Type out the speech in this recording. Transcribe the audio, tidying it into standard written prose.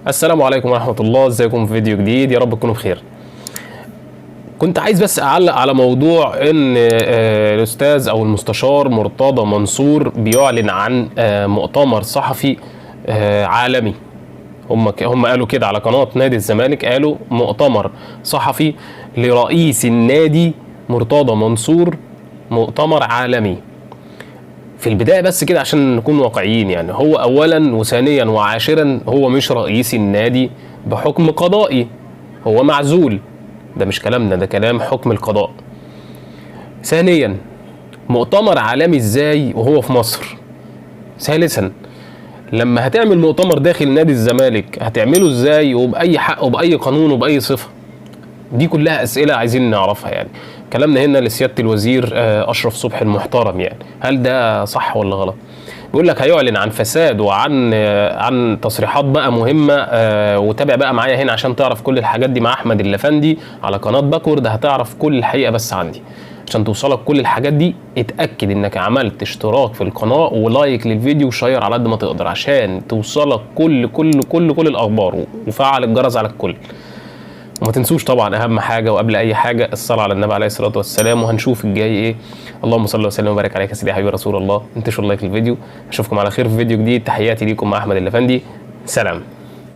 السلام عليكم ورحمة الله، ازيكم في فيديو جديد، يا رب تكونوا بخير. كنت عايز بس اعلق على موضوع ان الاستاذ او المستشار مرتضى منصور بيعلن عن مؤتمر صحفي عالمي. هم قالوا كده على قناة نادي الزمالك، قالوا مؤتمر صحفي لرئيس النادي مرتضى منصور، مؤتمر عالمي. في البداية بس كده عشان نكون واقعيين، يعني هو أولا وثانيا وعاشرا هو مش رئيس النادي بحكم قضائي، هو معزول. ده مش كلامنا، ده كلام حكم القضاء. ثانيا، مؤتمر عالمي ازاي وهو في مصر؟ ثالثا، لما هتعمل مؤتمر داخل نادي الزمالك هتعمله ازاي وبأي حق وبأي قانون وبأي صفة؟ دي كلها أسئلة عايزين نعرفها. يعني كلامنا هنا لسيادة الوزير أشرف صبحي المحترم، يعني هل ده صح ولا غلط؟ بيقول لك هيعلن عن فساد وعن عن تصريحات بقى مهمة، وتابع بقى معايا هنا عشان تعرف كل الحاجات دي مع أحمد اللفندي على قناة باكورد. هتعرف كل الحقيقة بس عندي. عشان توصلك كل الحاجات دي اتأكد انك عملت اشتراك في القناة ولايك للفيديو وشير على قد ما تقدر عشان توصلك كل الأخبار، وفعل الجرس على الكل. وما تنسوش طبعا اهم حاجه وقبل اي حاجه الصلاه على النبي عليه الصلاه والسلام، وهنشوف الجاي ايه. اللهم صل وسلم وبارك عليك يا سيدي يا حبيبي رسول الله. انتشروا اللايك للفيديو، اشوفكم على خير في فيديو جديد. تحياتي ليكم مع احمد اللفندي، سلام.